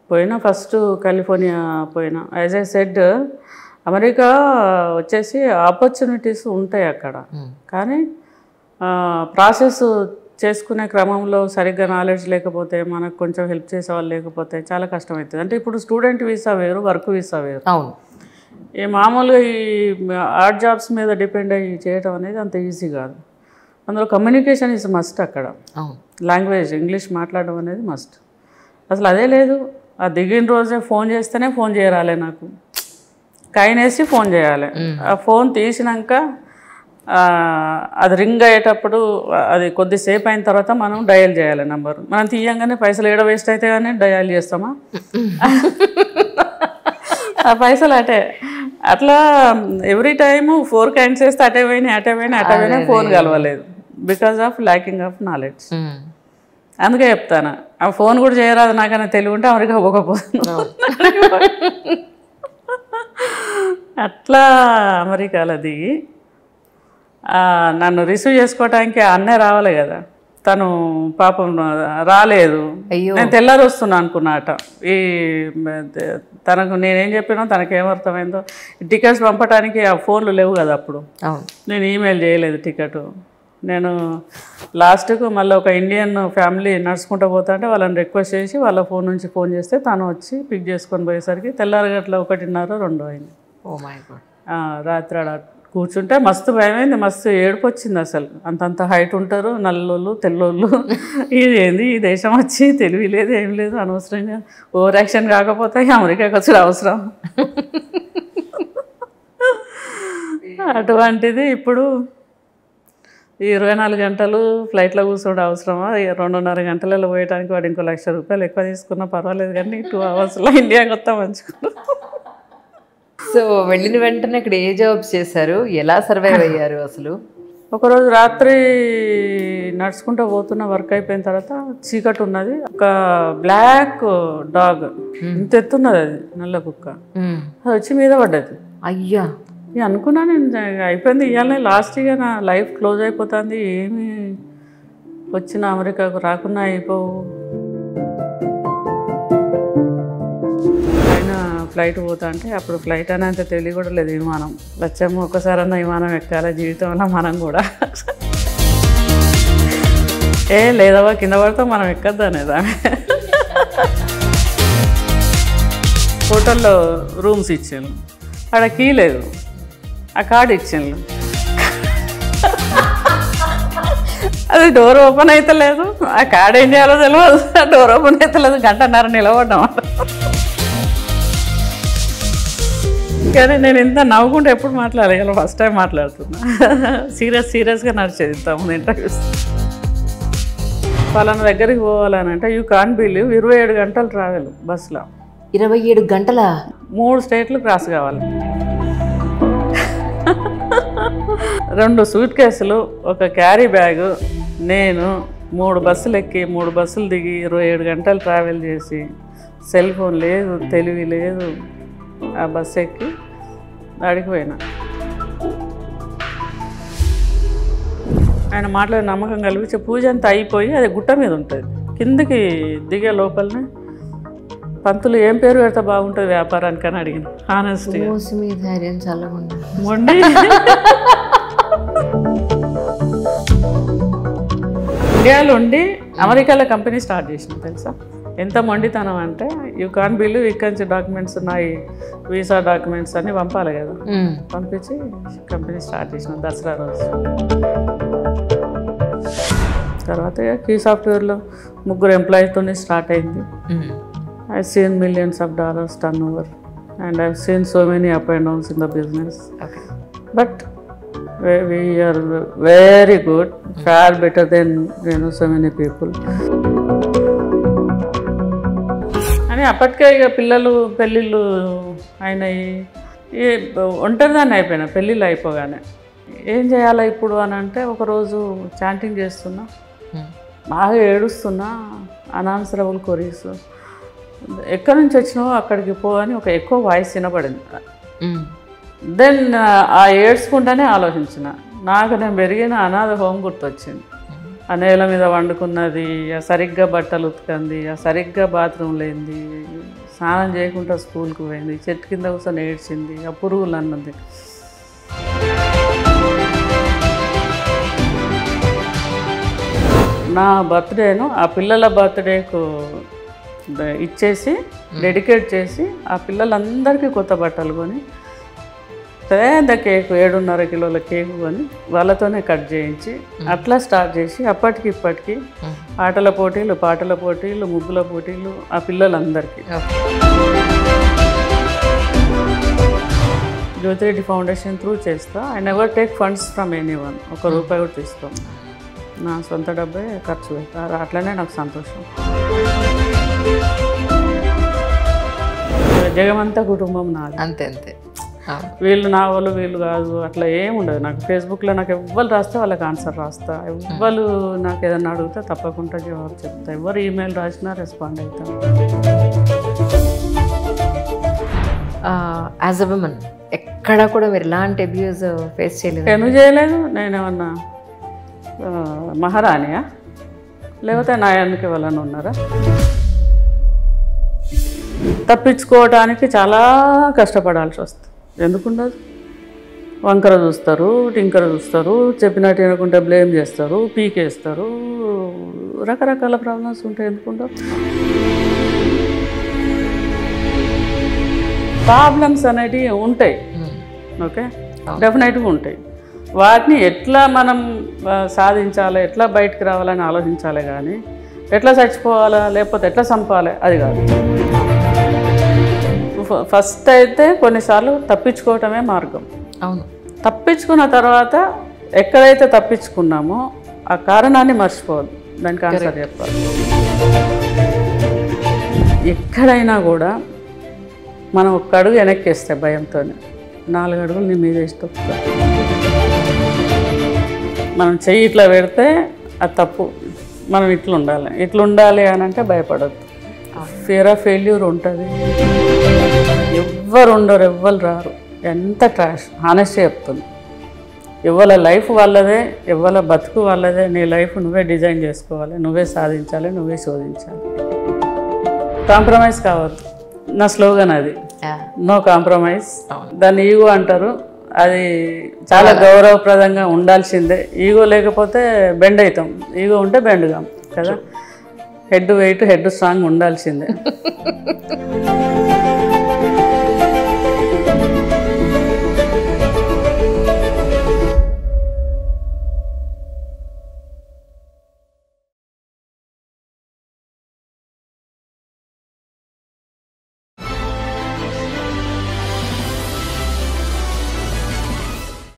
పోయినా first California పోయినా. As I said America వచ్చేసి ఆపర్చునిటీస్ ఉంటాయి అక్కడ, కానీ ప్రాసెస్ చేసుకునే క్రమంలో సరిగ్గా నాలెడ్జ్ లేకపోతే, మనకు కొంచెం హెల్ప్ చేసే వాళ్ళు లేకపోతే చాలా కష్టమవుతుంది. అంటే ఇప్పుడు స్టూడెంట్ వీసా వేరు, వర్క్ వీసా వేరు. అవును, ఈ మామూలుగా ఈ ఆర్ట్ జాబ్స్ మీద డిపెండ్ అయ్యి చేయడం అనేది అంత ఈజీ కాదు. అందులో కమ్యూనికేషన్ ఇస్ మస్ట్. అక్కడ లాంగ్వేజ్ ఇంగ్లీష్ మాట్లాడడం అనేది మస్ట్. అసలు అదే లేదు. ఆ దిగిన రోజే ఫోన్ చేస్తేనే ఫోన్ చేయరాలే, నాకు కైనేసి ఫోన్ చేయాలి. ఆ ఫోన్ తీసినాక అది రింగ్ అయ్యేటప్పుడు అది కొద్దిసేపు అయిన తర్వాత మనం డయల్ చేయాలి నెంబర్. మనం తీయంగానే పైసలు ఏడ వేస్ట్ అయితే కానీ డయల్ చేస్తామా? ఆ పైసలు అటే. అట్లా ఎవ్రీ టైము 4 కైండ్స్ చేస్తే అటే పోయినా ఫోన్ కలవలేదు, because of lacking of knowledge. అందుకే చెప్తాను, ఆ ఫోన్ కూడా చేయరాదు నాకన్నా తెలివి ఉంటే అమెరికా పోకపోతున్నాను. అట్లా అమెరికాలో దిగి నన్ను రిసీవ్ చేసుకోవటానికి అన్నే రావాలి కదా. తను పాపం రాలేదు. నేను తెల్లారి వస్తున్నా అనుకున్నాట. ఈ తనకు నేనేం చెప్పినా తనకేమర్థమైందో. టికెట్స్ పంపడానికి ఆ ఫోన్లు లేవు కదా అప్పుడు. నేను ఈమెయిల్ చేయలేదు టికెట్. నేను లాస్ట్కు మళ్ళీ ఒక ఇండియన్ ఫ్యామిలీ నడుచుకుంటూ పోతా అంటే వాళ్ళని రిక్వెస్ట్ చేసి వాళ్ళ ఫోన్ నుంచి ఫోన్ చేస్తే తను వచ్చి పిక్ చేసుకొని పోయేసరికి తెల్లారగట్ల 1:30, 2 అయింది. రాత్రి ఆడ కూర్చుంటే మస్తు భయమైంది, మస్తు ఏడుపు వచ్చింది. అసలు అంతంత హైట్ ఉంటారు, నల్లోళ్ళు తెల్లోళ్ళు. ఇది ఏంది ఈ దేశం వచ్చి తెలివి లేదు, ఏం లేదు, అనవసరంగా ఓవర్ యాక్షన్ కాకపోతే అమెరికాకి వచ్చి అవసరం. అటువంటిది ఇప్పుడు 24 గంటలు ఫ్లైట్లో కూర్చోవడం అవసరమా? 2.5 గంటలలో పోయడానికి వాడు ఇంకో ₹1,00,000 ఎక్కువ తీసుకున్నా పర్వాలేదు, కానీ 2 అవర్స్లో ఇండియాకి వస్తా మంచుకున్నాం. సో వెళ్ళిన వెంటనే ఇక్కడ ఏ జాబ్స్ చేశారు, ఎలా సర్వైవ్ అయ్యారు అసలు? ఒకరోజు రాత్రి నడుచుకుంటూ పోతున్న, వర్క్ అయిపోయిన తర్వాత చీకటి ఉన్నది. ఒక బ్లాక్ డాగ్ ఇంత ఎత్తున్నది, అది నల్ల కుక్క, అది వచ్చి మీద పడ్డది. అయ్యా అనుకున్నా నేను అయిపోయింది, ఇవాళ లాస్ట్ ఇయర్ నా లైఫ్ క్లోజ్ అయిపోతుంది, ఏమి వచ్చిన అమెరికాకు రాకున్నా అయిపోవు. అయినా ఫ్లైట్ పోతా అంటే అప్పుడు ఫ్లైట్ అని అంత తెలియ కూడా లేదు. విమానం వచ్చాము, ఒకసారన్నా విమానం ఎక్కాలి జీవితంలో మనం కూడా. లేదవా కింద పడితే మనం ఎక్కద్దు అనేదా. హోటల్లో రూమ్స్ ఇచ్చాను, అక్కడ కీ లేదు, ఆ కార్డు ఇచ్చిండ్రు, అది డోర్ ఓపెన్ అయితే లేదు. ఆ కార్డు ఏం చేయాలో తెలియదు, డోర్ ఓపెన్ అయితే లేదు. 1:30 నిలబడ్డాం. కానీ నేను ఇంత నవ్వుకుంటే ఎప్పుడు మాట్లాడాలి, ఇలా ఫస్ట్ టైం మాట్లాడుతున్నా. సీరియస్గా నడిచేది ఇంతకుముందు ఇంటర్వ్యూస్. పలానా దగ్గరికి పోవాలని అంటే యూ కాన్ బిలీవ్ 27 గంటలు ట్రావెల్ బస్సులో. 27 గంటల 3 స్టేట్లు క్రాస్ కావాలి. 2 సూట్ కేసులు, ఒక క్యారీ బ్యాగు, నేను 3 బస్సులు ఎక్కి 3 బస్సులు దిగి 27 గంటలు ట్రావెల్ చేసి, సెల్ ఫోన్ లేదు, తెలివి లేదు, ఆ బస్సు ఎక్కి అడిగిపోయినా. ఆయన మాట్లాడే నమ్మకం కలిపించే పూజ అంతా అయిపోయి అది గుట్ట మీద ఉంటుంది. కిందికి దిగే లోపలనే పంతులు ఏం పేరు పెడితే బాగుంటుంది వ్యాపారానికి అని అడిగిన. హానెస్ట్గా మొండి. ఇండియాలో ఉండి అమెరికాలో కంపెనీ స్టార్ట్ చేసిన తెలుసా? ఎంత మొండితనం అంటే యూ కాన్ బిలీవ్. ఇక్కడి నుంచి డాక్యుమెంట్స్ ఉన్నాయి, వీసా డాక్యుమెంట్స్ అన్నీ పంపాలి కదా. పంపించి కంపెనీ స్టార్ట్ చేసిన దసరా రోజు. తర్వాత కీ సాఫ్ట్వేర్లో 3 ఎంప్లాయీస్తో స్టార్ట్ అయింది. I've seen millions of dollars turnover and I've seen so many up and downs in the business. Okay. But we are very good, far better than so many people. అని అప్పటికే ఇక పిల్లలు పెళ్ళిళ్ళు అయినాయి, ఒంటరిదాన్ని అయిపోయినా పెళ్ళిళ్ళు అయిపోగానే. ఏం చేయాలా ఇప్పుడు అని అంటే ఒకరోజు చాంటింగ్ చేస్తున్నా, బాగా ఏడుస్తున్నా, అనాన్సరబుల్ కొరీస్. ఎక్కడి నుంచి వచ్చినావో అక్కడికి పో అని ఒక ఎక్కువ వాయిస్ వినపడింది. దెన్ ఆ ఏడ్చుకుంటానే ఆలోచించిన, నాకు నేను పెరిగిన అనాథ హోమ్ గుర్తొచ్చింది. ఆ నేల మీద వండుకున్నది, ఆ సరిగ్గా బట్టలు ఉతుకంది, ఆ సరిగ్గా బాత్రూమ్ లేనిది, స్నానం చేయకుండా స్కూల్కి పోయింది, చెట్టు కింద కూర్చొని ఏడ్చింది, ఆ పురుగులు అన్నది. నా బర్త్డేను ఆ పిల్లల బర్త్డేకు ఇచ్చేసి డెడికేట్ చేసి ఆ పిల్లలందరికీ కొత్త బట్టలు కొని పెద్ద కేకు 7.5 కిలోల కేకు కొని వాళ్ళతోనే కట్ చేయించి అట్లా స్టార్ట్ చేసి అప్పటికి ఇప్పటికి ఆటల పోటీలు, పాటల పోటీలు, ముగ్గుల పోటీలు ఆ పిల్లలందరికీ. జ్యోతిరెడ్డి ఫౌండేషన్ త్రూ చేస్తా. I never take funds from anyone. ₹1 కూడా తీసుకోను. నా సొంత డబ్బే ఖర్చు పెడతారు. అట్లనే నాకు సంతోషం. జగమంతా కుటుంబం నాది. అంతే అంతే. వీళ్ళు నా వాళ్ళు వీళ్ళు కాదు అట్లా ఏముండదు. నాకు ఫేస్బుక్లో నాకు ఎవ్వరు రాస్తే వాళ్ళకి ఆన్సర్ రాస్తా. ఎవ్వరు నాకు ఏదన్నా అడిగితే తప్పకుండా జవాబు చెప్తా. ఎవరు ఈమెయిల్ రాసినా రెస్పాండ్ అవుతాను. యాజ్ అ ఉమెన్ ఎక్కడ కూడా మీరు ఎలాంటి అబ్యూజ్ ఫేస్ చేయలేదు? ఎందుకు చేయలేదు? నేనేమన్నా మహారాణియా లేకపోతే నాయానికి వాళ్ళని ఉన్నారా? తప్పించుకోవడానికి చాలా కష్టపడాల్సి వస్తుంది. ఎందుకుండదు? వంకర చూస్తారు, టింకర చూస్తారు, చెప్పినట్టు వినకుంటే బ్లేమ్ చేస్తారు, పీకేస్తారు, రకరకాల ప్రాబ్లమ్స్ ఉంటాయి. ఎందుకుండవు? ప్రాబ్లమ్స్ అనేటివి ఉంటాయి. ఓకే, డెఫినెట్గా ఉంటాయి. వాటిని ఎట్లా మనం సాధించాలి, ఎట్లా బయటకు రావాలని ఆలోచించాలి. కానీ ఎట్లా చచ్చిపోవాలా లేకపోతే ఎట్లా చంపాలి అది కాదు. ఫస్ట్ అయితే కొన్నిసార్లు తప్పించుకోవటమే మార్గం. అవును. తప్పించుకున్న తర్వాత ఎక్కడైతే తప్పించుకున్నామో ఆ కారణాన్ని మర్చిపోవద్దు, దానికి ఆన్సర్ చెప్పాలి. ఎక్కడైనా కూడా మనం 1 అడుగు వెనక్కి వేస్తే భయంతో 4 అడుగులు నీ మీద వేసి తప్పుతా. మనం చెయ్యి ఇట్లా పెడితే అది తప్పు. మనం ఇట్లా ఉండాలి అని అంటే భయపడద్దు. ఫియర్ ఆఫ్ ఫెయిల్యూర్ ఉంటుంది. ఎవ్వరు ఉండరు, ఎవ్వరు రారు. ఎంత ట్రాష్ హానెస్ట్గా చెప్తుంది. ఎవరి లైఫ్ వాళ్ళదే, ఎవరి బతుకు వాళ్ళదే. నీ లైఫ్ నువ్వే డిజైన్ చేసుకోవాలి, నువ్వే సాధించాలి, నువ్వే శోధించాలి. కాంప్రమైజ్ కావద్దు. నా స్లోగన్ అది, నో కాంప్రమైజ్. దాన్ని ఈగో అంటారు. అది చాలా గౌరవప్రదంగా ఉండాల్సిందే. ఈగో లేకపోతే బెండ్ అవుతాం, ఈగో ఉంటే బెండ్ కాం కదా. హెడ్ వెయిట్, హెడ్ స్ట్రాంగ్ ఉండాల్సిందే.